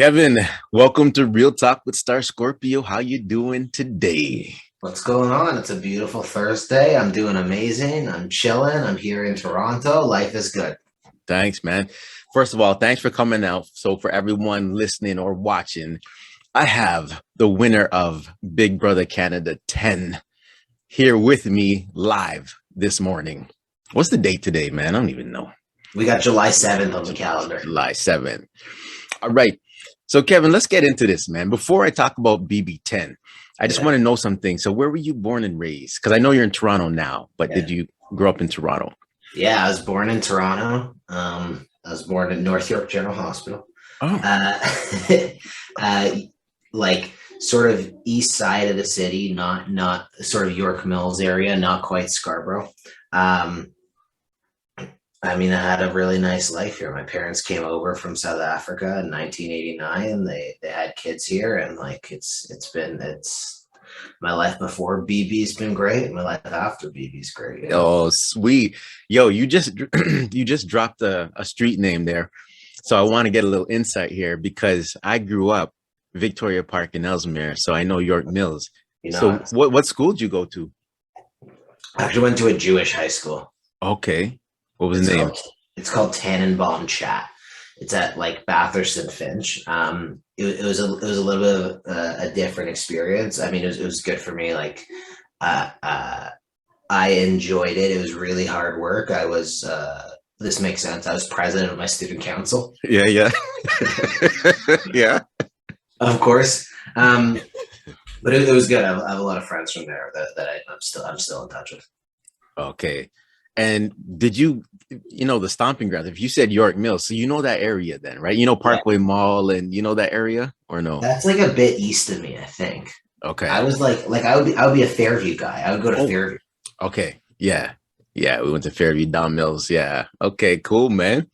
Kevin, welcome to Real Talk with Star Scorpio. How you doing today? What's going on? It's a beautiful Thursday. I'm doing amazing. I'm chilling. I'm here in Toronto. Life is good. Thanks, man. First of all, thanks for coming out. So for everyone listening or watching, I have the winner of Big Brother Canada 10 here with me live this morning. What's the date today, man? I don't even know. We got July 7th on the calendar. July 7th. All right. So Kevin, let's get into this, man. Before I talk about BB10, I just Yeah. want to know something. So where were you born and raised? Because I know you're in Toronto now, but Yeah. did you grow up in Toronto? Yeah, I was born in Toronto. I was born in North York General Hospital. Oh, Uh, uh, like sort of east side of the city, not sort of York Mills area, not quite Scarborough. Um, I mean, I had a really nice life here. My parents came over from South Africa in 1989. They had kids here, and like it's my life before BB's been great. My life after BB's great. oh, sweet. Yo, you just you just dropped a street name there. So I want to get a little insight here because I grew up Victoria Park in Ellesmere, so I know York Mills. You know, So what school did you go to? I actually went to a Jewish high school. Okay. What was It's the name? called it's called Tannenbaum Chat. It's at like Bathurst and Finch. It was a little bit of a different experience. I mean, it was good for me. Like, uh, uh, I enjoyed it. It was really hard work. This makes sense. I was president of my student council, Yeah, yeah. Yeah. of course. But it was good. I have a lot of friends from there that I'm still in touch with. Okay. And did you, the stomping grounds? If you said York Mills, so you know that area then, right? You know Yeah, Parkway Mall and you know that area or no? that's like a bit east of me, I think. I Okay. was like I would be a Fairview guy. I would go to Oh, Fairview. okay. Yeah. Yeah. We went to Fairview Down Mills. Yeah. Okay, cool, man.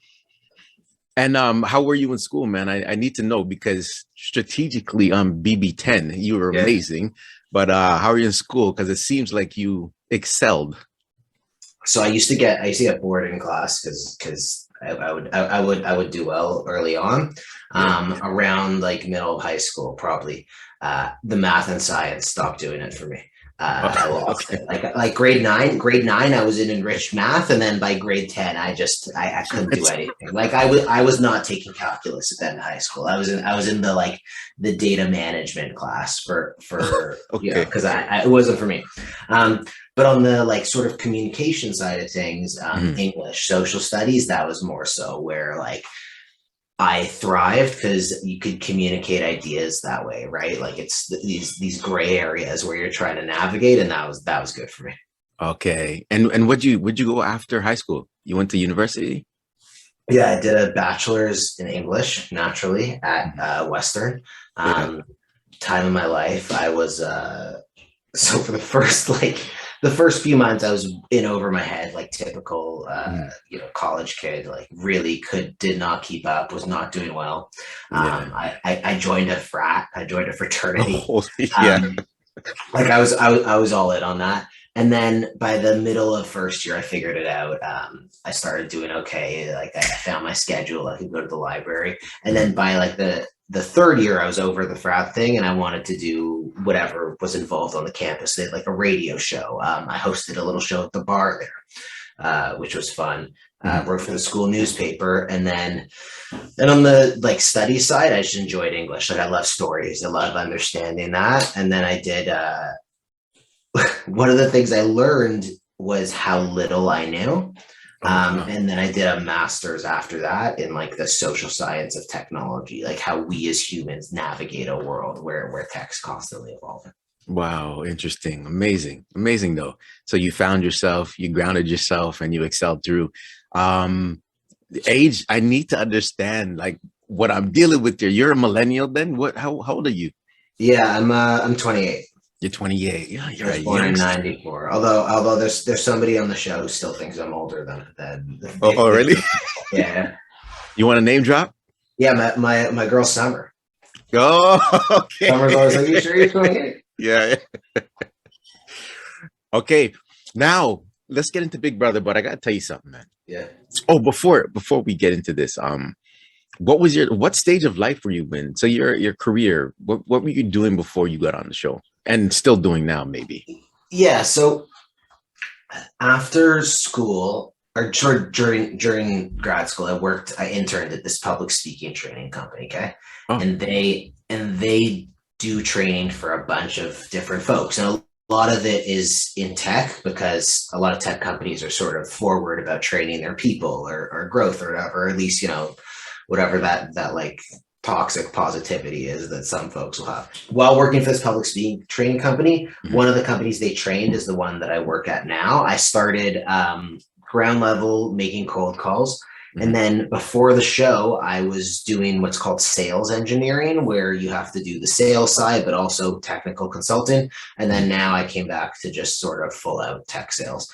And how were you in school, man? I need to know because strategically on BB10, you were Yeah. amazing. But how are you in school? Because it seems like you excelled. So I used to get bored in class because I would do well early on. Yeah. Around like middle of high school, probably the math and science stopped doing it for me. I lost Okay. it. Like grade nine, I was in enriched math, and then by grade 10, I couldn't do anything. Like I was not taking calculus at the end of high school. I was in the data management class for Okay. because it wasn't for me. Um, but on the like sort of communication side of things, Mhm. English, social studies, that was more so where like I thrived because you could communicate ideas that way, right? Like it's these gray areas where you're trying to navigate, and that was good for me. Okay. And would you go after high school? You went to university? Yeah, I did a bachelor's in English naturally at Mhm. Western. Yeah. Um, Time of my life, I was so for the first few months I was in over my head, like typical Mhm. college kid, like really did not keep up, was not doing well. Yeah. I joined a frat, I joined a fraternity. Oh, yeah. um like I was all in on that. And then by the middle of first year, I figured it out. I started doing okay. Like I found my schedule. I could go to the library. And then Mhm. by like the third year, I was over the frat thing, and I wanted to do whatever was involved on the campus. They had like a radio show. I hosted a little show at the bar there, which was fun. Mhm. Wrote for the school newspaper, and then on the like study side, I just enjoyed English. Like I love stories. I love understanding that. And then I did one of the things I learned was how little I knew. Oh, wow. And then I did a master's after that in like the social science of technology, like how we as humans navigate a world where tech's constantly evolving. Wow, interesting. Amazing. Amazing though. So you found yourself, you grounded yourself and you excelled through. The age, I need to understand like what I'm dealing with here. You're a millennial then? How old are you? Yeah, I'm 28. You're 28. Yeah, I you're a was born in youngster. '94. Although there's somebody on the show who still thinks I'm older than Oh, they really? yeah. You want a name drop? Yeah, my girl Summer. Oh, okay. Summer's always like, you sure you're 28? Yeah. Okay. Now let's get into Big Brother, but I gotta tell you something, man. Yeah. Oh, before we get into this, what stage of life were you in? So your career, what were you doing before you got on the show, and still doing now, maybe? Yeah. So after school, or during grad school, I interned at this public speaking training company. Okay. Oh, And they do training for a bunch of different folks. And a lot of it is in tech, because a lot of tech companies are sort of forward about training their people, or growth, or whatever, or at least, whatever that like toxic positivity is that some folks will have. While working for this public speaking training company, one of the companies they trained is the one that I work at now. I started ground level, making cold calls. And then before the show, I was doing what's called sales engineering, where you have to do the sales side, but also technical consulting. And then now I came back to just sort of full out tech sales.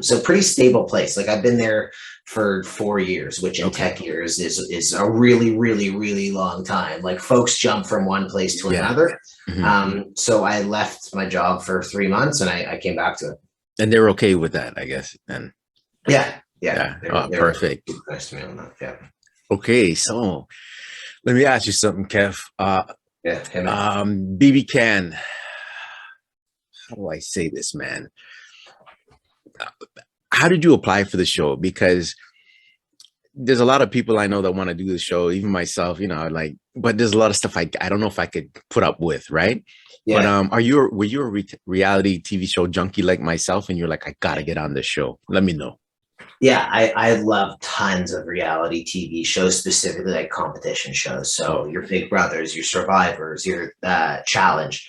So pretty stable place. Like I've been there for 4 years, which in tech years is a really, really, really long time. Like folks jump from one place to another. So I left my job for 3 months, and I came back to it. And they're okay with that, I guess. And Yeah. Oh, perfect. Nice to me on that. Yeah. Okay, so let me ask you something, Kev. Yeah. BB Can. How do I say this, man? How did you apply for the show? Because there's a lot of people I know that want to do the show, even myself, like, but there's a lot of stuff I don't know if I could put up with, right? Yeah. But were you a reality TV show junkie like myself, and you're like, I gotta get on this show? Let me know. Yeah, I love tons of reality TV shows, specifically like competition shows. So your Big Brothers, your Survivors, your Challenge.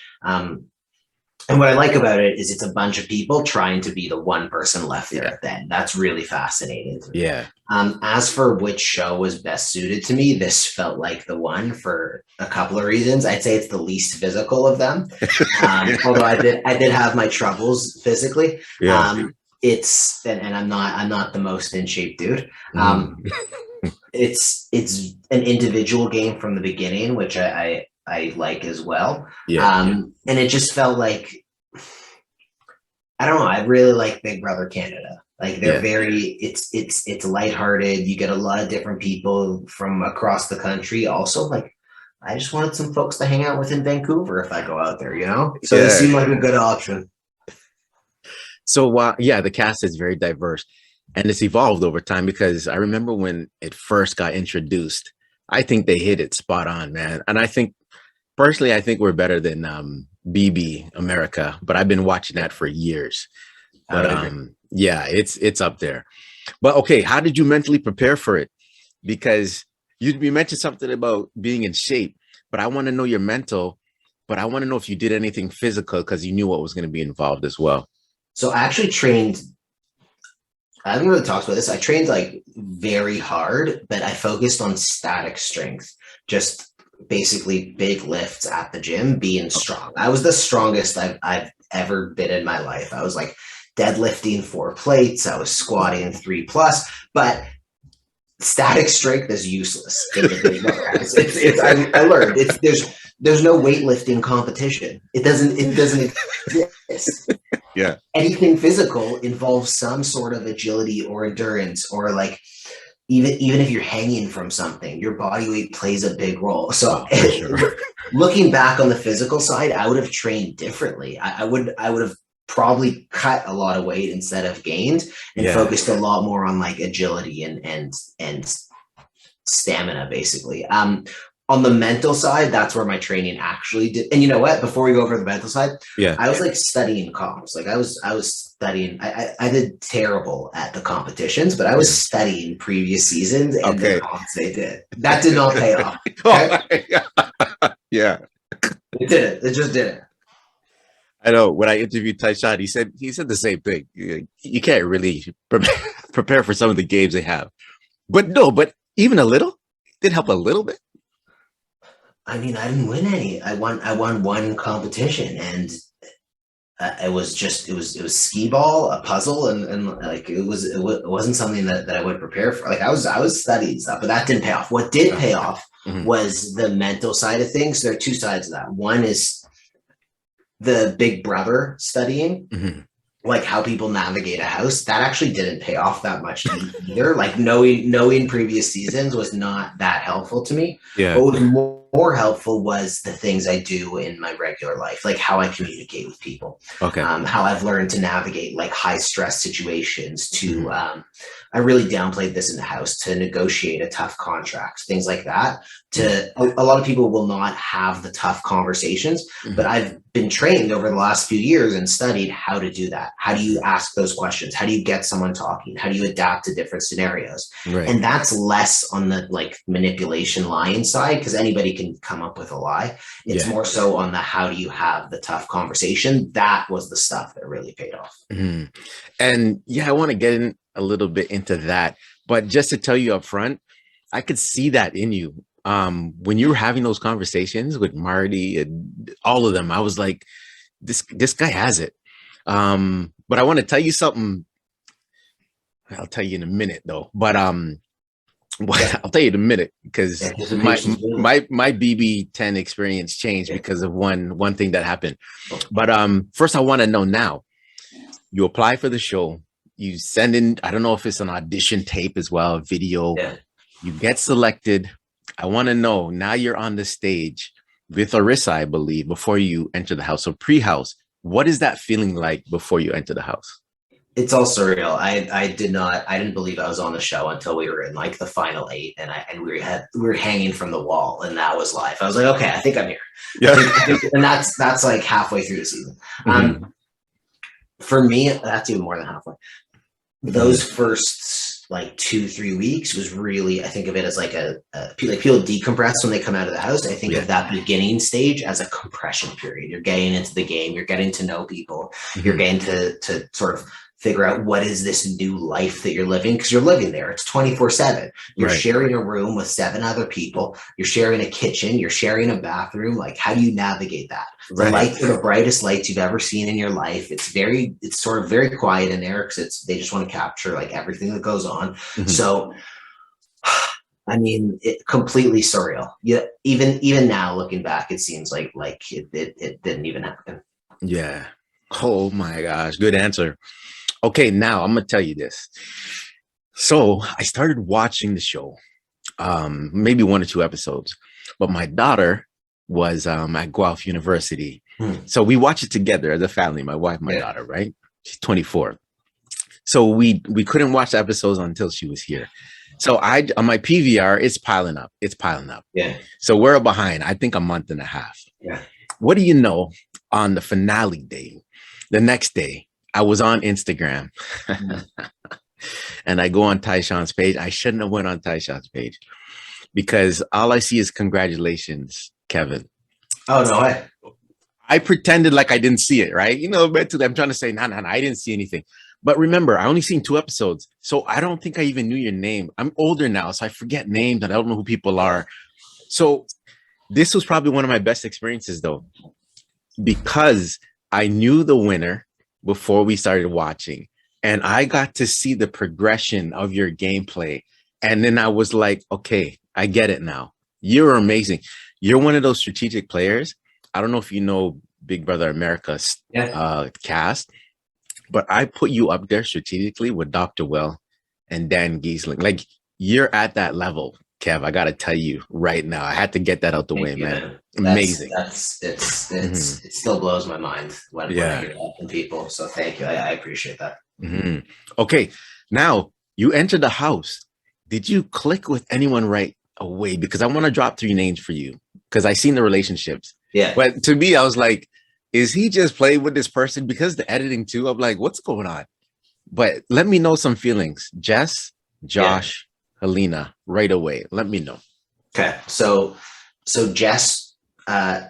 And what I like about it is it's a bunch of people trying to be the one person left there at the end. That's really fascinating to me. Yeah. As for which show was best suited to me, this felt like the one for a couple of reasons. I'd say it's the least physical of them. Although I did have my troubles physically. Yeah. It's and I'm not the most in shape dude. It's an individual game from the beginning, which I like as well. And it just felt like, I don't know, I really like Big Brother Canada. Like they're it's lighthearted. You get a lot of different people from across the country. Also, like I just wanted some folks to hang out with in Vancouver if I go out there, So it seemed like a good option. So the cast is very diverse, and it's evolved over time, because I remember when it first got introduced, I think they hit it spot on, man. And I think personally, we're better than BB America, but I've been watching that for years. But it's up there. But okay, how did you mentally prepare for it? Because you mentioned something about being in shape, but I want to know your mental, but I want to know if you did anything physical, because you knew what was going to be involved as well. So I actually trained, I haven't really talked about this. I trained like very hard, but I focused on static strength, just basically big lifts at the gym, being strong. I was the strongest I've ever been in my life. I was like deadlifting 4 plates. I was squatting 3+, but static strength is useless. I learned there's no weightlifting competition. It doesn't exist. Yeah. Anything physical involves some sort of agility or endurance, or like even if you're hanging from something, your body weight plays a big role. So looking back on the physical side, I would have trained differently. I would have probably cut a lot of weight instead of gained, and focused a lot more on like agility and stamina, basically. On the mental side, that's where my training actually did. And you know what? Before we go over the mental side, I was like studying comps. Like I was studying. I did terrible at the competitions, but I was studying previous seasons and the comps they did. That did not pay off. Okay? Yeah, it didn't. It just didn't. I know. When I interviewed Tyshawn, he said the same thing. You can't really prepare for some of the games they have, but even a little did help a little bit. I mean, I didn't win any. I won one competition, and it was skee ball, a puzzle, and like it wasn't something that I would prepare for. Like I was studying stuff, but that didn't pay off. What did pay off was the mental side of things. There are two sides of that. One is the Big Brother studying, like how people navigate a house, that actually didn't pay off that much either. Like knowing previous seasons was not that helpful to me. Yeah. What was more helpful was the things I do in my regular life, like how I communicate with people, Okay. how I've learned to navigate like high stress situations. I really downplayed this in the house, to negotiate a tough contract, things like that. A lot of people will not have the tough conversations, but I've been trained over the last few years and studied how to do that. How do you ask those questions? How do you get someone talking? How do you adapt to different scenarios? Right. And that's less on the like manipulation lying side, because anybody can come up with a lie. It's more so on the how do you have the tough conversation. That was the stuff that really paid off. And yeah, I want to get in a little bit into that, but just to tell you up front, I could see that in you. When you were having those conversations with Marty and all of them, I was like, this guy has it. But I want to tell you something. I'll tell you in a minute though, but I'll tell you in a minute, because my BB10 experience changed because of one thing that happened. But first I want to know now, you apply for the show, you send in, I don't know if it's an audition tape as well, video, you get selected. I want to know, now you're on the stage with Arissa, I believe, before you enter the house. So PreHouse, what is that feeling like before you enter the house? It's all surreal. I didn't believe I was on the show until we were in like the final 8, and we were hanging from the wall, and that was live. I was like, okay, I think I'm here. Yeah. And that's like halfway through the season. For me, that's even more than halfway. Those first like 2-3 weeks was really, I think of it as like like people decompress when they come out of the house. I think of that beginning stage as a compression period. You're getting into the game, you're getting to know people, you're getting to sort of figure out what is this new life that you're living, because you're living there. It's 24/7. You're sharing a room with 7 other people. You're sharing a kitchen. You're sharing a bathroom. Like, how do you navigate that? The lights are the brightest lights you've ever seen in your life. It's sort of very quiet in there, because they just want to capture like everything that goes on. So, I mean, it completely surreal. Yeah, even now looking back, it seems like it didn't even happen. Yeah. Oh my gosh, good answer. Okay, now I'm gonna tell you this. So I started watching the show, maybe 1 or 2 episodes, but my daughter was at Guelph University. So we watched it together as a family, my wife, my daughter, right? She's 24. So we couldn't watch the episodes until she was here. So on my PVR, it's piling up. Yeah. So we're behind, I think, a month and a half. Yeah. What do you know, on the finale day, the next day, I was on Instagram and I go on Tyshawn's page. I shouldn't have went on Tyshawn's page, because all I see is congratulations, Kevin. Oh, no way. I pretended like I didn't see it, right? You know, but I'm trying to say, no, I didn't see anything. But remember, I only seen 2 episodes. So I don't think I even knew your name. I'm older now, so I forget names and I don't know who people are. So this was probably one of my best experiences though, because I knew the winner before we started watching, and I got to see the progression of your gameplay. And then I was like, okay, I get it now. You're amazing. You're one of those strategic players. I don't know if you know Big Brother America's cast, but I put you up there strategically with Dr. Well and Dan Giesling. Like, you're at that level, Kev. I got to tell you right now. I had to get that out the way, man. Amazing. It still blows my mind when I hear that from people. So thank you. I appreciate that. Okay. Now you enter the house. Did you click with anyone right away? Because I want to drop 3 names for you, because I seen the relationships. Yeah. But to me, I was like, is he just playing with this person? Because the editing too, I'm like, what's going on? But let me know some feelings. Jess, Josh, Helena, right away. Let me know. Okay. So Jess,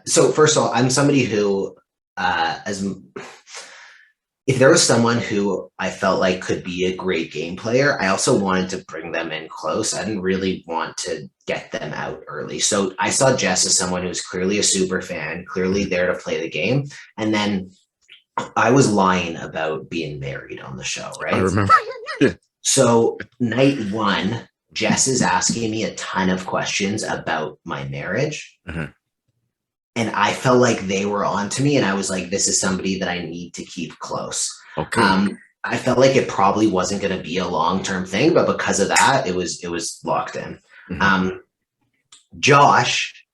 so first of all, I'm somebody who, if there was someone who I felt like could be a great game player, I also wanted to bring them in close. I didn't really want to get them out early. So I saw Jess as someone who was clearly a super fan, clearly there to play the game. And then I was lying about being married on the show, right? I remember. So night 1, Jess is asking me a ton of questions about my marriage. And I felt like they were on to me, and I was like, this is somebody that I need to keep close. Okay. I felt like it probably wasn't going to be a long-term thing, but because of that, it was locked in. Mhm. Josh,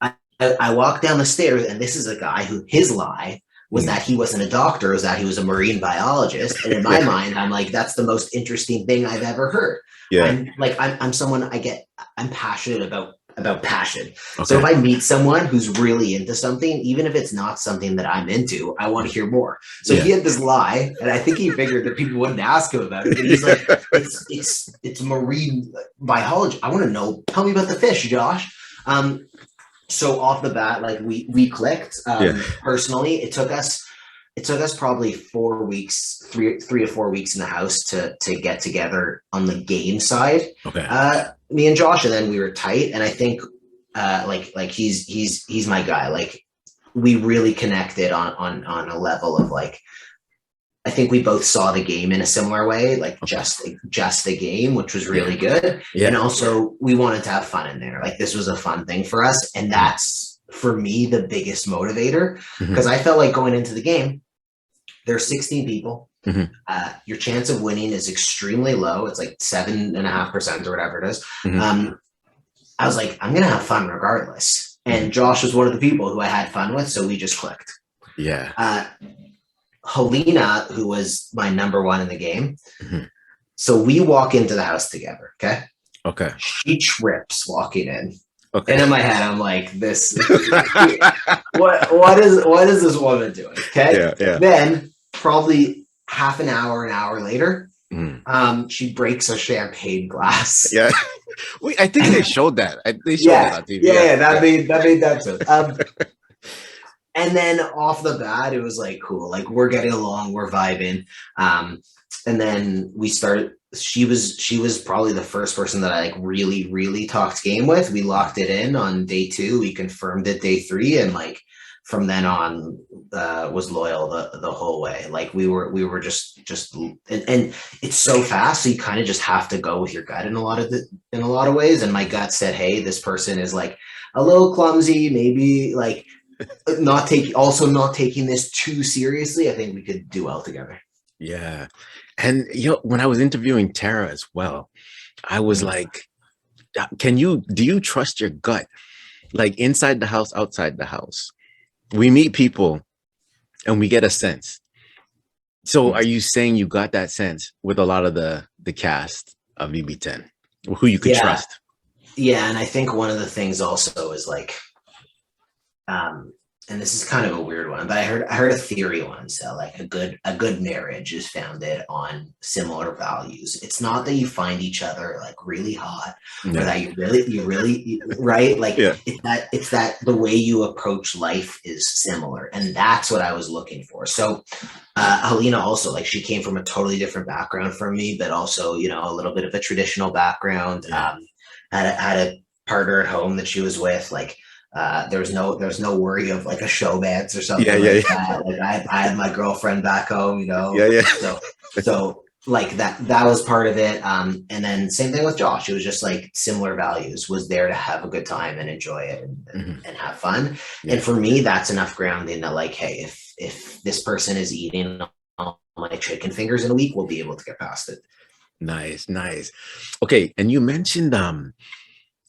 I walked down the stairs, and this is a guy who his lie was that he wasn't a doctor, was that he was a marine biologist. And in my Yeah. mind, I'm like, that's the most interesting thing I've ever heard. Yeah. I'm someone I'm passionate about passion. So if Okay. I meet someone who's really into something, even if it's not something that I'm into, I want to hear more. So Yeah. he had this lie, and I think he figured that people wouldn't ask him about it. But he's like, it's marine biology. I want to know. Tell me about the fish, Josh. So off the bat, like we clicked. Yeah. Personally, it took us probably 4 weeks, 3 or 4 weeks in the house to get together on the game side. Okay. Me and Josh, and then we were tight. And I think like he's my guy. Like we really connected on a level of like, I think we both saw the game in a similar way, like just the game, which was really good. Yeah. And also we wanted to have fun in there. Like this was a fun thing for us. And that's for me the biggest motivator, because I felt like going into the game, there's 16 people. Your chance of winning is extremely low. It's like 7.5% or whatever it is. I was like, I'm gonna have fun regardless. And Josh was one of the people who I had fun with, so we just clicked. Yeah. Helena, who was my number one in the game. So we walk into the house together. Okay. Okay. She trips walking in. Okay. And in my head, I'm like, this, what is this woman doing? Okay. Yeah. Yeah. Then probably half an hour later, she breaks a champagne glass. Yeah. I think they showed that. They showed that on TV. Yeah. That made that sense. And then off the bat, it was like, cool. Like we're getting along, we're vibing. And then we started, she was probably the first person that I like really, really talked game with. We locked it in on day 2. We confirmed it day 3. And like, from then on, was loyal the whole way. Like we were just, and it's so fast. So you kind of just have to go with your gut in a lot of ways. And my gut said, hey, this person is like a little clumsy, maybe like, not taking this too seriously. I think we could do well together. Yeah. And when I was interviewing Tara as well, I was like, do you trust your gut? Like inside the house, outside the house, we meet people and we get a sense. So are you saying you got that sense with a lot of the cast of BB10, who you could trust? Yeah. And I think one of the things also is like, and this is kind of a weird one, but I heard a theory once that like a good marriage is founded on similar values. It's not that you find each other like really hot, or that you really right. Like it's that the way you approach life is similar, and that's what I was looking for. So Helena also, like, she came from a totally different background from me, but also a little bit of a traditional background. Had a partner at home that she was with, like. There's no worry of like a showmance or something that. Like I had my girlfriend back home, So like that was part of it. And then same thing with Josh. It was just like similar values, was there to have a good time and enjoy it and have fun. Yeah. And for me, that's enough grounding that like, hey, if this person is eating all my chicken fingers in a week, we'll be able to get past it. Nice. Okay. And you mentioned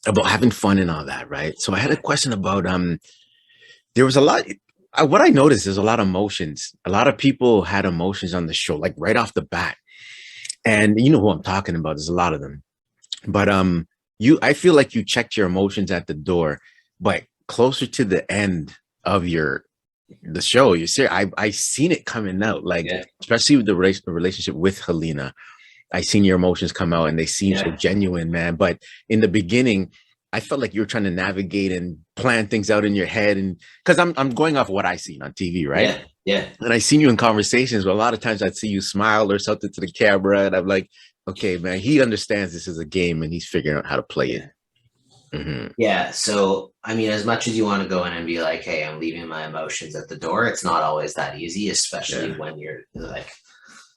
about having fun and all that, right? So I had a question about there was a lot. What I noticed is a lot of emotions. A lot of people had emotions on the show, like right off the bat. And you know who I'm talking about. There's a lot of them. But I feel like you checked your emotions at the door, but closer to the end of the show, you see, I seen it coming out, like especially with the relationship with Helena. I seen your emotions come out and they seem so genuine, man. But in the beginning, I felt like you were trying to navigate and plan things out in your head. And because I'm going off what I seen on TV, right? Yeah. And I seen you in conversations, but a lot of times I'd see you smile or something to the camera. And I'm like, okay, man, he understands this is a game and he's figuring out how to play it. Yeah. So, I mean, as much as you want to go in and be like, hey, I'm leaving my emotions at the door, it's not always that easy, especially when you're like,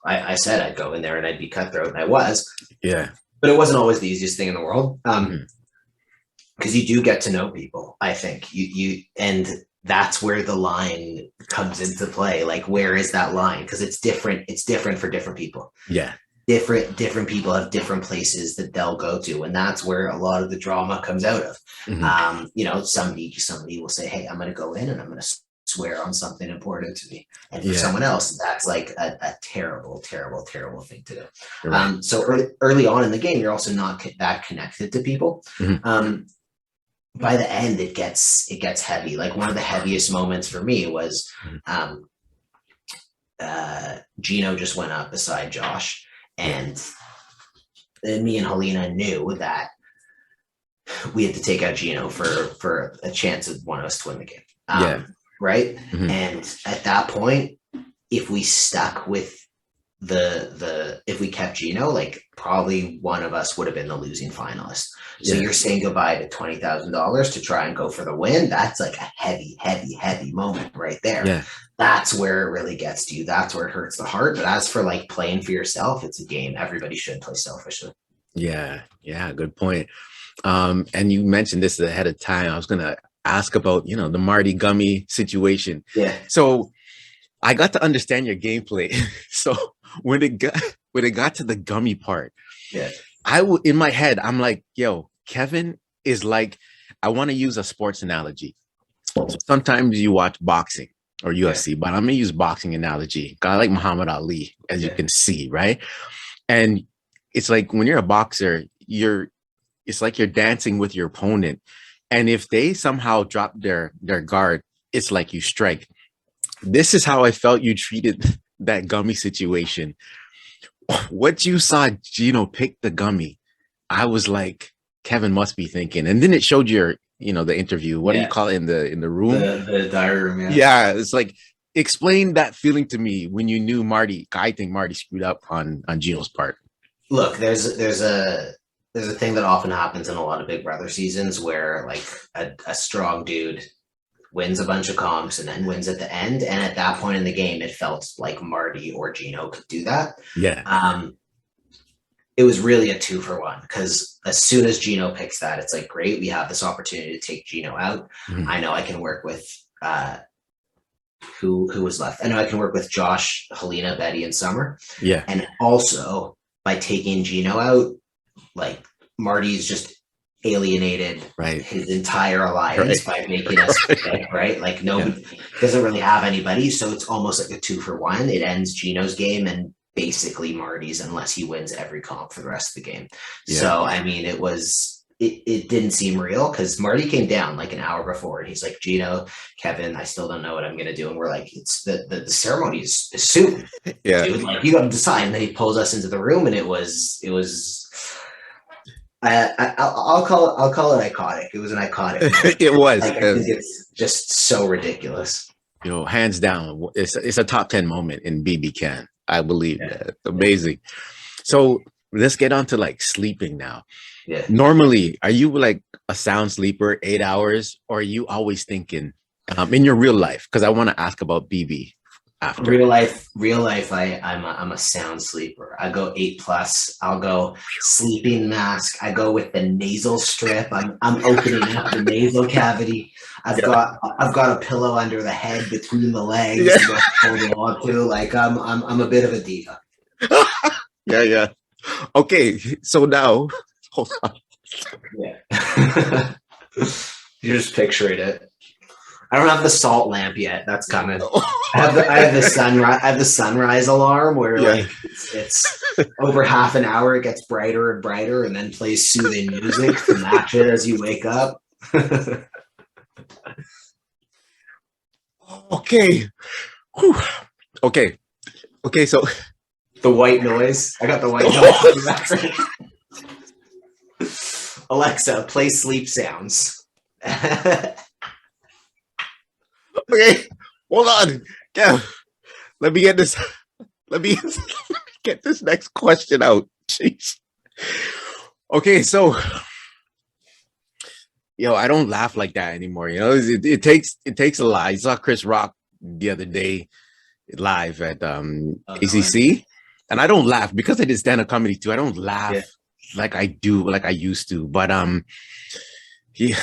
I said I'd go in there and I'd be cutthroat, and I was. Yeah. But it wasn't always the easiest thing in the world. Because you do get to know people, I think. You and that's where the line comes into play. Like, where is that line? Because it's different for different people. Yeah. Different people have different places that they'll go to, and that's where a lot of the drama comes out of. You know, somebody will say, hey, I'm going to go in and I'm going to swear on something important to me, and for someone else that's like a terrible thing to do. Right. So early on in the game, you're also not that connected to people. By the end, it gets heavy. Like, one of the heaviest moments for me was Gino just went up beside Josh, and me and Helena knew that we had to take out Gino for a chance of one of us to win the game. Right. And at that point, if we stuck with if we kept Gino, like, probably one of us would have been the losing finalist. So you're saying goodbye to $20,000 to try and go for the win. That's like a heavy moment right there. Yeah. That's where it really gets to you. That's where it hurts the heart. But as for like playing for yourself, it's a game. Everybody should play selfishly. Yeah. Good point. And you mentioned this ahead of time. I was going to ask about, the Marty Gummy situation. Yeah. So I got to understand your gameplay. So when it got to the Gummy part, in my head, I'm like, yo, Kevin is like, I want to use a sports analogy. So sometimes you watch boxing or UFC, but I'm gonna use boxing analogy. I like Muhammad Ali, as you can see, right? And it's like when you're a boxer, it's like you're dancing with your opponent. And if they somehow drop their guard, it's like you strike. This is how I felt you treated that Gummy situation. What you saw Gino pick the Gummy, I was like, Kevin must be thinking. And then it showed your, the interview. What do you call it in the room? The diary room. Yeah. It's like, explain that feeling to me when you knew Marty. I think Marty screwed up on Gino's part. Look, there's a thing that often happens in a lot of Big Brother seasons where like a strong dude wins a bunch of comps and then wins at the end. And at that point in the game, it felt like Marty or Gino could do that. Yeah. It was really a 2-for-1 because as soon as Gino picks that, it's like, great, we have this opportunity to take Gino out. I know I can work with who was left. I know I can work with Josh, Helena, Betty, and Summer. Yeah. And also by taking Gino out, like, Marty's just alienated his entire alliance by making us pick, right? Like, nobody doesn't really have anybody, so it's almost like a 2-for-1. It ends Gino's game and basically Marty's, unless he wins every comp for the rest of the game. So I mean, it didn't seem real because Marty came down like an hour before and he's like, Gino, Kevin, I still don't know what I'm gonna do. And we're like, it's the ceremony is soon. Dude, like, you gotta decide. And then he pulls us into the room and it was I'll call it iconic. It was an iconic. It was. Like, I think it's just so ridiculous. Hands down, it's a top 10 moment in BB Can. I believe that. Amazing. So let's get on to like sleeping now. Yeah. Normally, are you like a sound sleeper, 8 hours, or are you always thinking in your real life? Because I want to ask about BB after. Real life. I'm a sound sleeper. I go 8+. I'll go sleeping mask. I go with the nasal strip. I'm opening up the nasal cavity. I've got a pillow under the head between the legs to hold on to. Like, I'm a bit of a diva. Yeah. Okay, so now hold on. Yeah. You're just picturing it. I don't have the salt lamp yet. That's coming. I have the sunrise alarm where like it's over half an hour. It gets brighter and brighter, and then plays soothing music to match it as you wake up. Okay. Whew. Okay. So the white noise. I got the white noise. Alexa, play sleep sounds. Okay, hold on. Yeah, let me get this. Let me get this next question out. Jeez. Okay, so I don't laugh like that anymore. It takes a lot. I saw Chris Rock the other day live at ACC, and I don't laugh because I did stand-up comedy too. I don't laugh like I used to. But you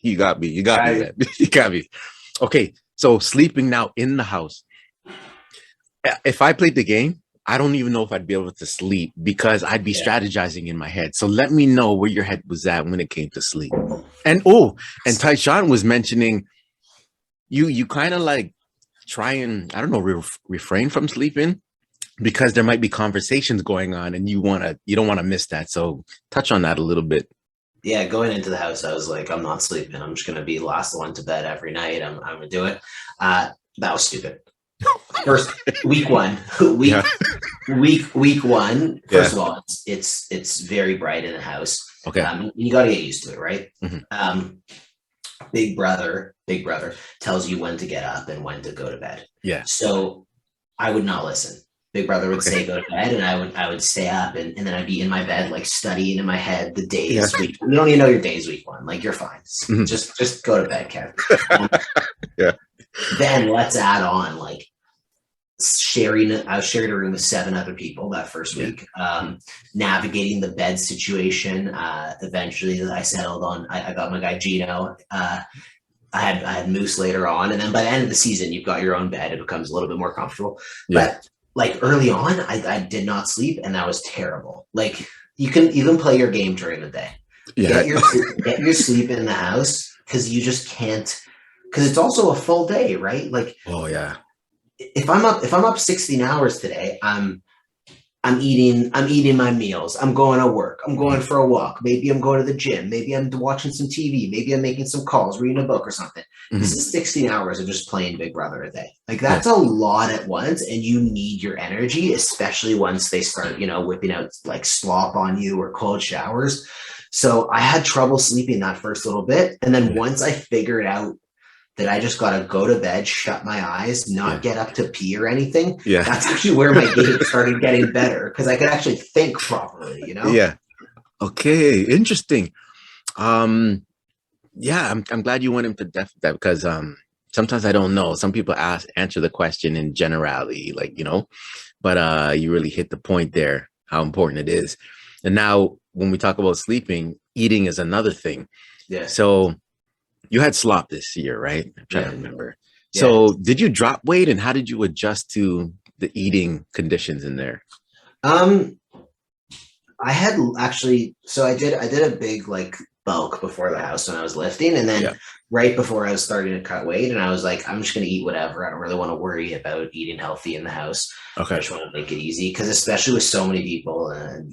You got me. You got me, man. You got me. Okay, so sleeping now in the house. If I played the game, I don't even know if I'd be able to sleep because I'd be strategizing in my head. So let me know where your head was at when it came to sleep. And and Tyshawn was mentioning you kind of like try and I don't know refrain from sleeping because there might be conversations going on and you don't want to miss that. So touch on that a little bit. Yeah, going into the house, I was like, I'm not sleeping. I'm just gonna be the last one to bed every night. I'm gonna do it. That was stupid. First week one, week one. First of all, it's very bright in the house. Okay. You got to get used to it, right? Mm-hmm. Big brother tells you when to get up and when to go to bed. Yeah. So I would not listen. Big brother would say go to bed, and I would stay up, and then I'd be in my bed like studying in my head the days week. You don't even know your days week one. Like you're fine. Mm-hmm. Just go to bed, Kev. Yeah. Then let's add on like I was sharing a room with 7 other people that first week. Navigating the bed situation. Eventually I settled on I got my guy Gino. I had Moose later on, and then by the end of the season you've got your own bed. It becomes a little bit more comfortable. But like early on I did not sleep, and that was terrible. Like you can play your game during the day. Get your sleep in the house, because you just can't, because it's also a full day, right? Like if I'm up 16 hours today, I'm eating my meals. I'm going to work. I'm going for a walk. Maybe I'm going to the gym. Maybe I'm watching some TV. Maybe I'm making some calls, reading a book or something. Mm-hmm. This is 16 hours of just playing Big Brother a day. Like that's a lot at once, and you need your energy, especially once they start, whipping out like slop on you or cold showers. So I had trouble sleeping that first little bit. And then once I figured out that I just got to go to bed, shut my eyes, not get up to pee or anything. Yeah. That's actually where my game started getting better, because I could actually think properly, Yeah. Okay. Interesting. I'm glad you went into depth with that, because sometimes I don't know. Some people answer the question in generality, like, but you really hit the point there, how important it is. And now when we talk about sleeping, eating is another thing. Yeah. So you had Slop this year, right? I'm trying to remember. Yeah. So did you drop weight, and how did you adjust to the eating conditions in there? I had actually, so I did a big like bulk before the house when I was lifting, and then right before I was starting to cut weight, and I was like, I'm just going to eat whatever. I don't really want to worry about eating healthy in the house. Okay. I just want to make it easy, because especially with so many people and,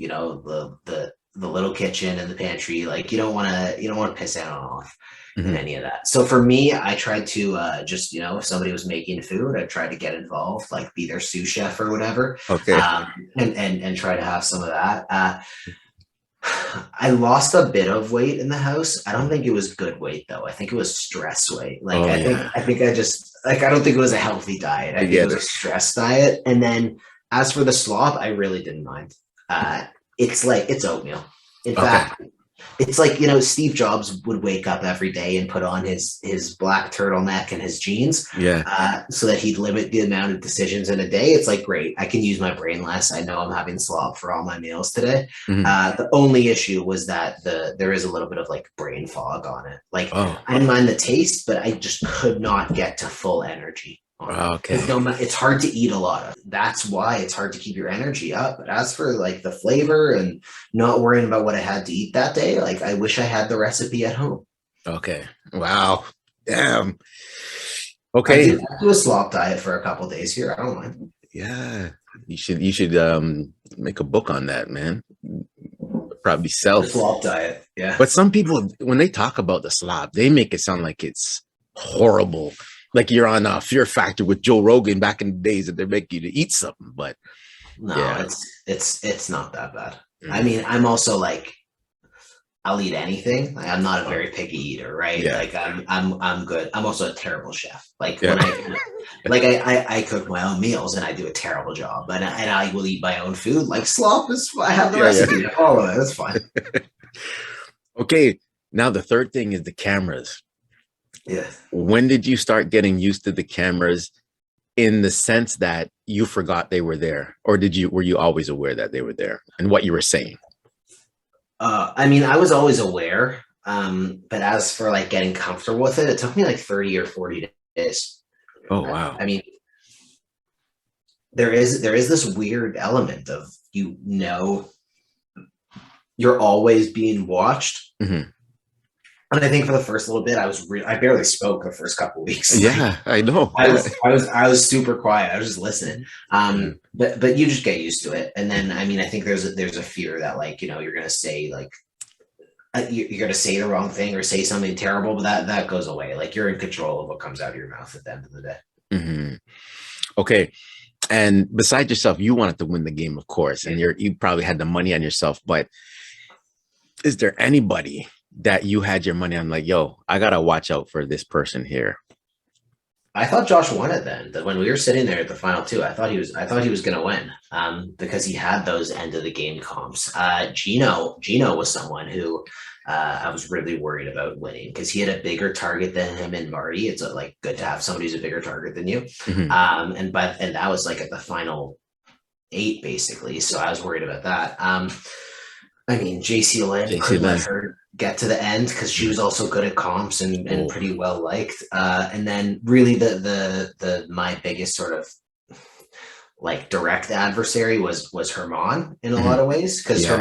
the little kitchen and the pantry, like you don't want to piss anyone off. Mm-hmm. In any of that. So for me, I tried to just, if somebody was making food, I tried to get involved, like be their sous chef or whatever. Okay. And try to have some of that. I lost a bit of weight in the house. I don't think it was good weight though. I think it was stress weight. Like I think I just like, I don't think it was a healthy diet. I think it was a stress diet. And then as for the slop, I really didn't mind. It's like, it's oatmeal. In fact, it's like, Steve Jobs would wake up every day and put on his black turtleneck and his jeans so that he'd limit the amount of decisions in a day. It's like, great, I can use my brain less. I know I'm having slop for all my meals today. Mm-hmm. The only issue was that there is a little bit of like brain fog on it. Like I didn't mind the taste, but I just could not get to full energy. Okay. It's hard to eat a lot of. That's why it's hard to keep your energy up. But as for like the flavor and not worrying about what I had to eat that day, like I wish I had the recipe at home. Okay. Wow. Damn. Okay. I do a slop diet for a couple of days here. I don't mind. Yeah. You should make a book on that, man. Probably sell the slop diet. Yeah. But some people, when they talk about the slop, they make it sound like it's horrible. Like you're on Fear Factor with Joe Rogan back in the days that they make you to eat something, but no, it's not that bad. Mm-hmm. I mean, I'm also like, I'll eat anything. Like, I'm not a very picky eater, right? Yeah. Like I'm good. I'm also a terrible chef. Like when I cook my own meals and I do a terrible job, and I will eat my own food. Like slop is, I have the recipe to follow it. That's fine. Okay, now the third thing is the cameras. Yeah. When did you start getting used to the cameras, in the sense that you forgot they were there, or were you always aware that they were there and what you were saying? I mean, I was always aware. But as for like getting comfortable with it, it took me like 30 or 40 days. Oh, wow. I mean, there is this weird element of, you're always being watched. Mhm. And I think for the first little bit, I barely spoke the first couple of weeks. Yeah, I know. I was super quiet. I was just listening. Yeah. But you just get used to it. And then, I mean, I think there's a fear that, like, you're gonna say like, you're gonna say the wrong thing or say something terrible, but that goes away. Like, you're in control of what comes out of your mouth at the end of the day. Mhm. Okay. And besides yourself, you wanted to win the game, of course, and you probably had the money on yourself. But is there anybody that you had your money on? Like, yo, I gotta watch out for this person here. I thought Josh won it then. That when we were sitting there at the final two, I thought he was going to win, because he had those end of the game comps. Gino was someone who, I was really worried about winning because he had a bigger target than him and Marty. It's like good to have somebody who's a bigger target than you. Mhm. And that was like at the final 8 basically. So I was worried about that. I mean, JC Lynn JC couldn't let Lynn. her get to the end because she was also good at comps and Oh, pretty well liked. And then really the my biggest sort of like direct adversary was Herman in a lot mhm. of ways, because Yeah.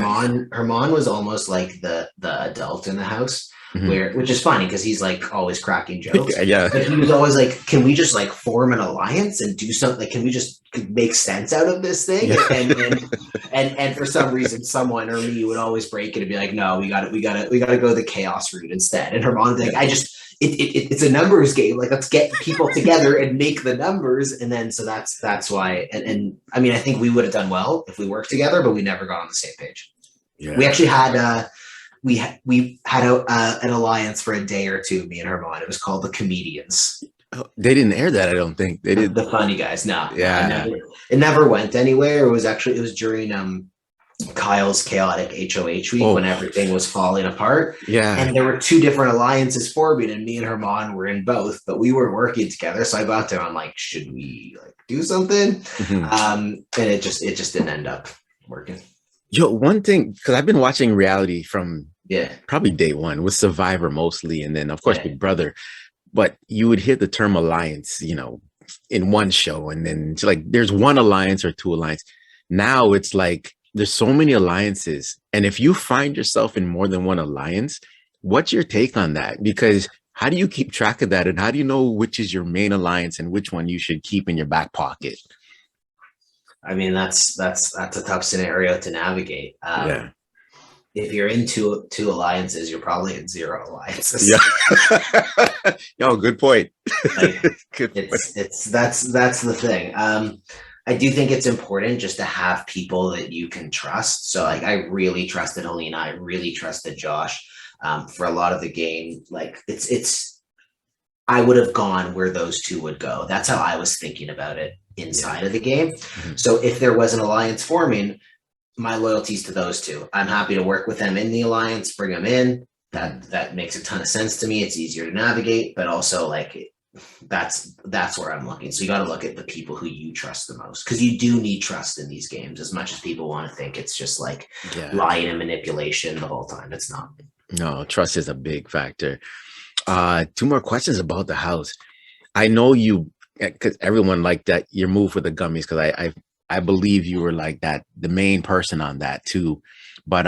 Herman was almost like the adult in the house, Mhm. which is funny because he's like always cracking jokes, Yeah. but he was always like, can we just like form an alliance and do something, like, can we just make sense out of this thing? Yeah. And for some reason someone or me would always break it and be like, no, we got to go the chaos route instead. And Herman's like, it's a numbers game. Like, let's get people together and make the numbers. And then, so that's why. And I mean, I think we would have done well if we worked together, but we never got on the same page. We Yeah. actually had, we had an alliance for a day or two, me and Herman. It was called the Comedians, Oh, they didn't air that, I don't think. They did. the funny guys. No, Yeah. it never went anywhere. It was during Kyle's chaotic HOH week when Oh, everything was falling apart. yeah. And there were 2 different alliances forming, and me and Herman were in both, but we were working together. So I got there. I'm like, should we like do something? Mhm. And it just didn't end up working. Yo, one thing, because I've been watching reality from Yeah. probably day one with Survivor mostly, and then of course Yeah. Big Brother. But you would hear the term alliance, in one show, and then it's like there's one alliance or two alliance. Now it's like there's so many alliances, and if you find yourself in more than one alliance, what's your take on that? Because how do you keep track of that, and how do you know which is your main alliance and which one you should keep in your back pocket? I mean, that's a tough scenario to navigate. Yeah. If you're in two alliances, you're probably in 0 alliances. Yeah. Yo, good point. Like, Good point. that's the thing. I do think it's important just to have people that you can trust. So like, I really trusted Helena. I really trusted Josh, for a lot of the game. Like, I would have gone where those two would go. That's how I was thinking about it inside of the game. Mhm. So if there was an alliance forming, my loyalties to those two. I'm happy to work with them in the alliance, bring them in. That makes a ton of sense to me. It's easier to navigate, but also like, that's where I'm looking. So you got to look at the people who you trust the most, because you do need trust in these games. As much as people want to think it's just like Yeah. lying and manipulation the whole time, it's not. No, trust is a big factor. Two more questions about the house. I know you, because everyone liked that your move with the gummies, because I believe you were like that, the main person on that too. But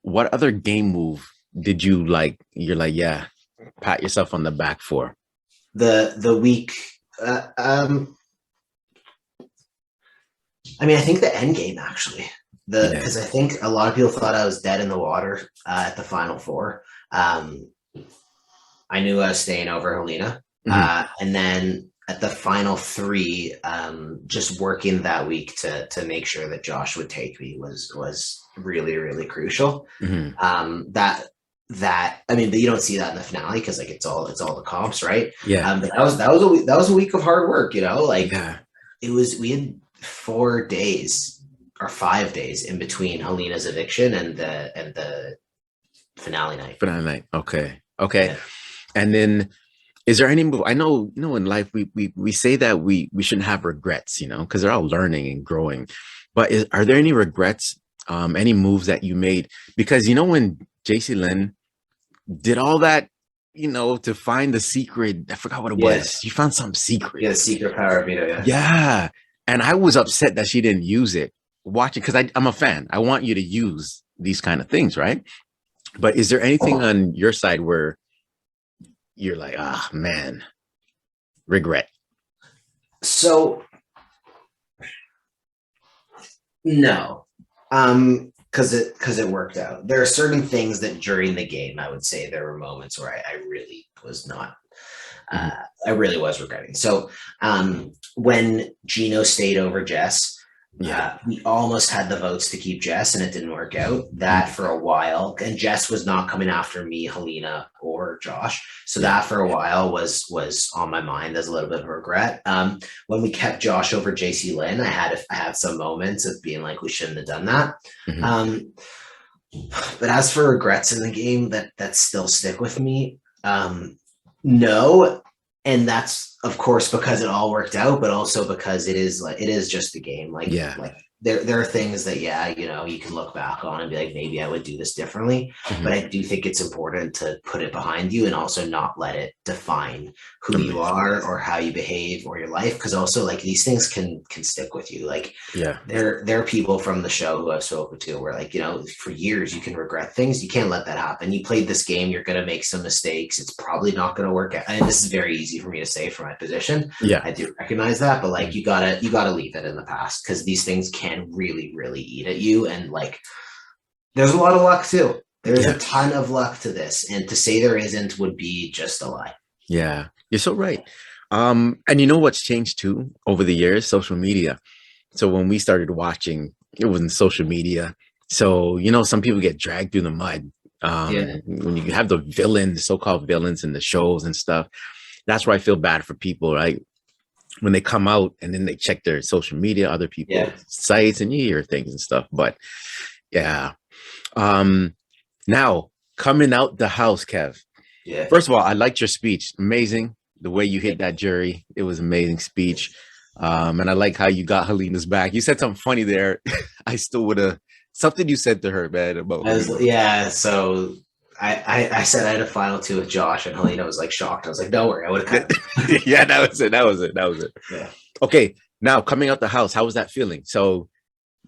what other game move did you like? You're like, yeah, pat yourself on the back for. The week, I mean, I think the end game actually, Yeah. because I think a lot of people thought I was dead in the water, at the final 4. I knew I was staying over Helena, Mhm. and then at the final 3, just working that week to make sure that Josh would take me was really, really crucial. Mhm. That I mean, but you don't see that in the finale because like it's all the comps, right? Yeah. But that was a week of hard work, like Yeah. we had 4 days or 5 days in between Helena's eviction and the finale night. Finale night. Okay. Okay. Yeah. And then is there any move? I know, in life we say that we shouldn't have regrets, because they're all learning and growing. But are there any regrets, any moves that you made? Because when JC Lynn did all that, to find the secret. I forgot what it Yeah. was. You found some secret. Yeah, secret power of veto. Yeah. Yeah. And I was upset that she didn't use it watching because I'm a fan. I want you to use these kind of things, right? But is there anything on your side where you're like, ah, man, regret? So no, because it worked out. There are certain things that during the game, I would say there were moments where I really was not. Mhm. I really was regretting. So when Gino stayed over Jess, Yeah. we almost had the votes to keep Jess, and it didn't work out. That Mhm. for a while, and Jess was not coming after me, Helena, or Josh. So Yeah. that for a while was on my mind as a little bit of a regret. When we kept Josh over JC Lynn, I had some moments of being like, we shouldn't have done that. Mhm. Um, but as for regrets in the game that still stick with me, no, and that's of course because it all worked out, but also because it is just a game. Yeah. Like there are things that you can look back on and be like, maybe I would do this differently. But Mhm. I do think it's important to put it behind you and also not let it define who you Amazing. are or how you behave or your life. Because also like these things can stick with you. Like Yeah. there are people from the show who I've spoken to where like, for years you can regret things. You can't let that happen. You played this game, you're going to make some mistakes. It's probably not going to work out. And this is very easy for me to say from my position. Yeah. I do recognize that, but like Mhm. you gotta leave it in the past because these things can really, really eat at you. And like there's a lot of luck too. There's a Yeah. ton of luck to this. And to say there isn't would be just a lie. Yeah. You're so right. And you know what's changed too over the years? Social media. So when we started watching, it wasn't social media. So, some people get dragged through the mud. Yeah. When you have the villains, so-called villains in the shows and stuff, that's where I feel bad for people, right? When they come out and then they check their social media, other people's Yeah. sites, and you hear things and stuff. But yeah. Um, Now coming out the house, Kev. Yeah. First of all, I liked your speech. Amazing. The way you hit that jury. It was an amazing speech. And I like how you got Helena's back. You said something funny there. I still would have something you said to her, man, about Helena. Yeah, so I said I had a final two with Josh, and Helena was like shocked. I was like, don't worry, I would have cut it. Yeah, that was it. That was it. That was it. Yeah. Okay. Now coming out the house, how was that feeling? So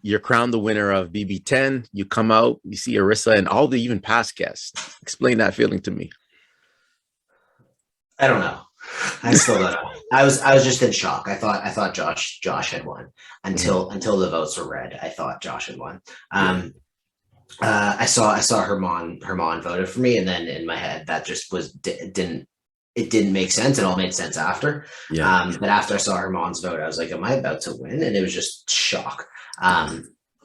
you're crowned the winner of BB10. You come out, you see Arissa and all the even past guests. Explain that feeling to me. I don't know. I still don't know. I was just in shock. I thought Josh had won Mhm. until the votes were read. I thought Josh had won. Yeah. I saw Herman voted for me, and then in my head that just didn't make sense. It all made sense after. Yeah. But after I saw Herman's vote, I was like, am I about to win? And it was just shock.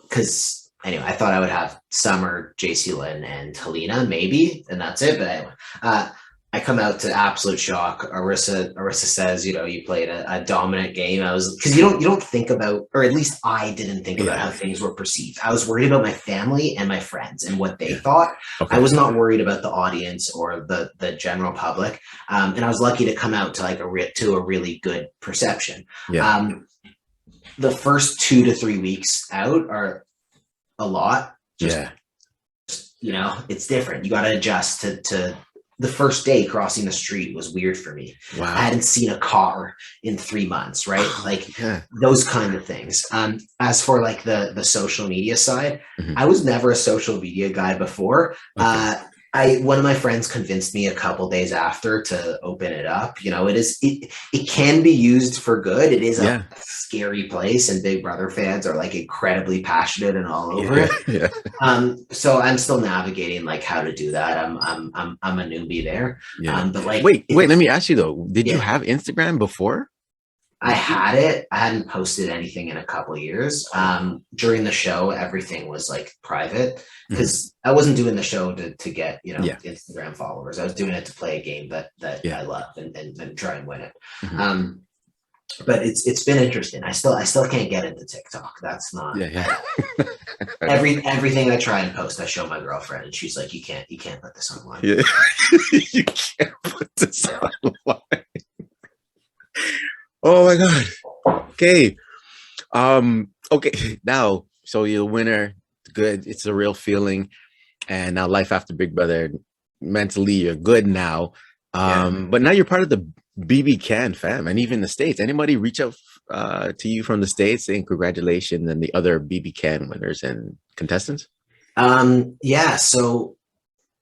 Because anyway, I thought I would have Summer, JC Lynn, and Helena maybe, and that's it. But anyway, I come out to absolute shock. Arissa says, you played a dominant game. I was because you don't think about, or at least I didn't think about Yeah. how things were perceived. I was worried about my family and my friends and what they Yeah. thought. I Okay. was not worried about the audience or the general public. And I was lucky to come out to like to a really good perception. Yeah. The first 2 to 3 weeks out are a lot. Just Yeah. it's different. You got to adjust to the first day crossing the street was weird for me. I Wow. hadn't seen a car in 3 months, right? Like Yeah. those kind of things. As for like the social media side, Mhm. I was never a social media guy before. Okay. One of my friends convinced me a couple days after to open it up. It can be used for good. It is a Yeah. scary place, and Big Brother fans are like incredibly passionate and all over Yeah. it. Yeah. So I'm still navigating like how to do that. I'm a newbie there. Yeah. But like Wait. Let me ask you though. Did you yeah, have Instagram before? I had it. I hadn't posted anything in a couple years. During the show, everything was like private Mhm. because I wasn't doing the show to get Yeah. Instagram followers. I was doing it to play a game that Yeah. I love and try and win it. Mhm. But it's been interesting. I still can't get into TikTok. That's not Yeah. Yeah. everything I try and post. I show my girlfriend, and she's like, you can't put this online. Yeah. You can't put this online. Oh my god. Okay. Okay. Now, so you're a winner. Good. It's a real feeling. And now life after Big Brother. mentally you're good now. Yeah. But now you're part of the BB Can fam, and even the States. Anybody reach out to you from the States saying congratulations and the other BB Can winners and contestants? Yeah. So,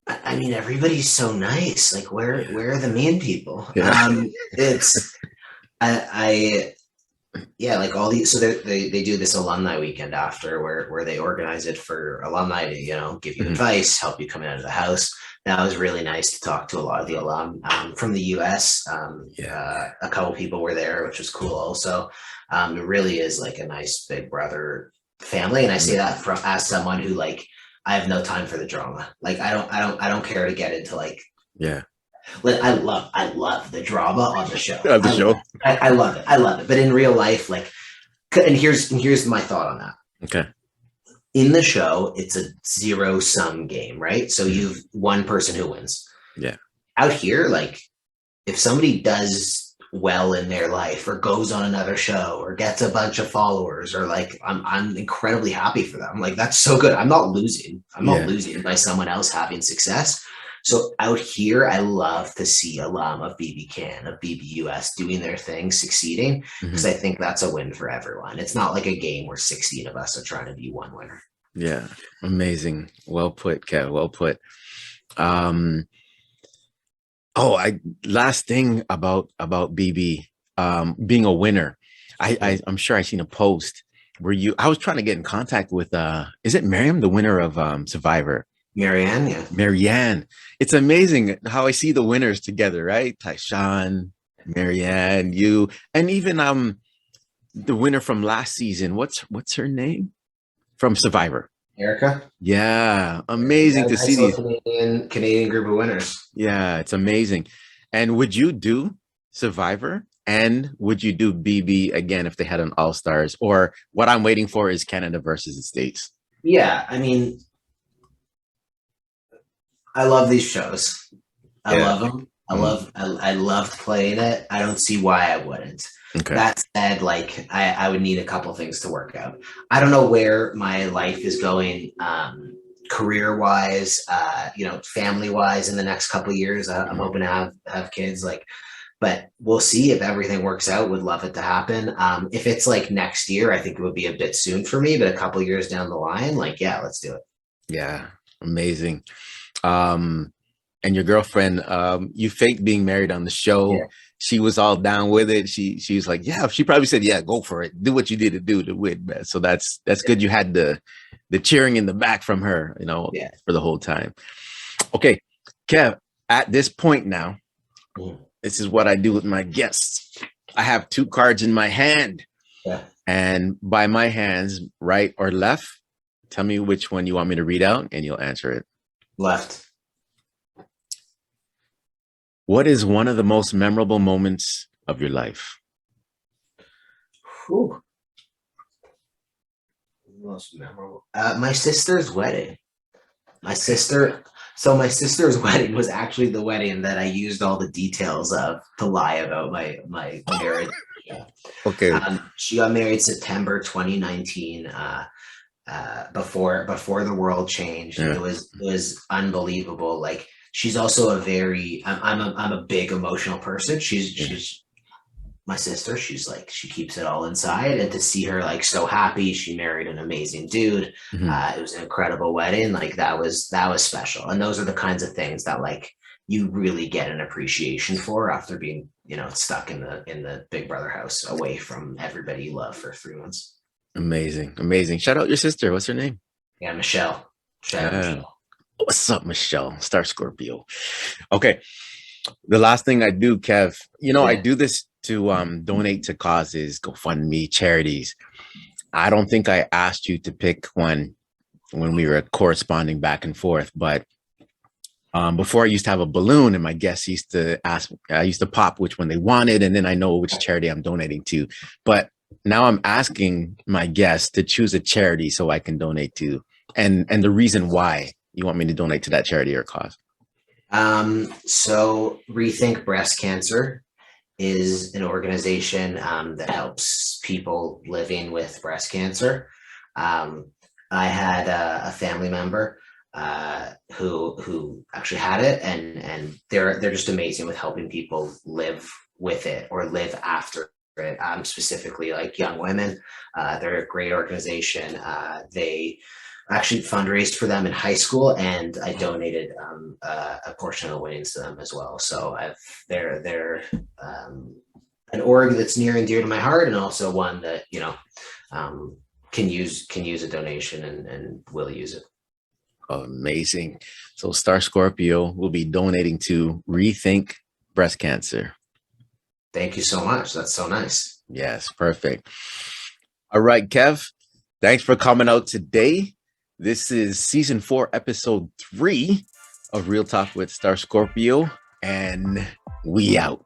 I mean, everybody's so nice. Like, where are the mean people? Yeah. It's, I yeah, like all these, so they do this alumni weekend after where they organize it for alumni to, give you Mhm. advice, help you come out of the house. That was really nice to talk to a lot of the alum from the US. Yeah. A couple people were there, which was cool also. It really is like a nice big brother family. And I say that from as someone who like, I have no time for the drama. Like I don't care to get into Yeah. like I love the drama on the show. Of the show. I love it. I love it. But in real life, like, and here's my thought on that. Okay. In the show, it's a zero sum game, right? So you've one person who wins. Yeah. Out here, like, if somebody does well in their life or goes on another show or gets a bunch of followers or like I'm incredibly happy for them. Like that's so good. I'm not losing. I'm not Yeah. losing by someone else having success. So out here, I love to see alum of BB Can, of BBUS doing their thing, succeeding, because Mhm. I think that's a win for everyone. It's not like a game where 16 of us are trying to be one winner. Yeah. Amazing. Well put, Kev. Well put. Um, oh, last thing about BB being a winner. I'm sure I seen a post where I was trying to get in contact with is it Miriam, the winner of Survivor? Marianne, yeah. Marianne. It's amazing how I see the winners together, right? Tyshawn, Marianne, you, and even the winner from last season. What's her name? From Survivor. Erica? Yeah, We amazing got a to see nice little these. Canadian group of winners. Yeah, it's amazing. And would you do Survivor? And would you do BB again if they had an All Stars? Or what I'm waiting for is Canada versus the States. Yeah, I mean, I love these shows. I Yeah. love them. Mm, I loved playing it. I don't see why I wouldn't. okay. That said, like I would need a couple things to work out. I don't know where my life is going, career wise, family wise in the next couple of years. I'm Mm, hoping to have kids, like, but we'll see if everything works out. Would love it to happen. If it's like next year, I think it would be a bit soon for me, but a couple years down the line, like, yeah, let's do it. yeah, amazing. Um, and your girlfriend, you faked being married on the show. Yeah. She was all down with it. She was like, yeah. She probably said, yeah, go for it. Do what you need to do to win, man. So that's good. You had the cheering in the back from her, Yeah. for the whole time. Okay, Kev. At this point now, Mhm. this is what I do with my guests. I have two cards in my hand, Yeah. and by my hands, right or left, tell me which one you want me to read out, and you'll answer it. Left. What is one of the most memorable moments of your life? Whew. Most memorable. My sister's wedding. My sister's wedding was actually the wedding that I used all the details of to lie about my marriage. Yeah. Okay. She got married September 2019. Before the world changed. Yeah. It was unbelievable. Like she's also I'm a big emotional person. She's my sister. She's like, she keeps it all inside, and to see her like so happy, she married an amazing dude. Mhm. It was an incredible wedding. Like that was special. And those are the kinds of things that like you really get an appreciation for after being, stuck in the Big Brother house away from everybody you love for 3 months. Amazing. Amazing. Shout out your sister. What's her name? Yeah, Michelle. Shout out Yeah. Michelle. What's up, Michelle? Star Scorpio. Okay. The last thing I do, Kev, I Yeah. do this to donate to causes, GoFundMe, charities. I don't think I asked you to pick one when we were corresponding back and forth, but before I used to have a balloon and my guests used to ask, I used to pop which one they wanted, and then I know which charity I'm donating to. But now I'm asking my guests to choose a charity so I can donate to, and the reason why you want me to donate to that charity or cause. So Rethink Breast Cancer is an organization that helps people living with breast cancer. I had a family member who actually had it, and they're just amazing with helping people live with it or live after it. Specifically, like young women, they're a great organization. They actually fundraised for them in high school, and I donated a portion of the winnings to them as well. So they're an org that's near and dear to my heart, and also one that can use a donation and will use it. Amazing. So Star Scorpio will be donating to Rethink Breast Cancer. Thank you so much. That's so nice. Yes, perfect. All right, Kev, thanks for coming out today. This is season 4, episode 3 of Real Talk with Star Scorpio, and we out.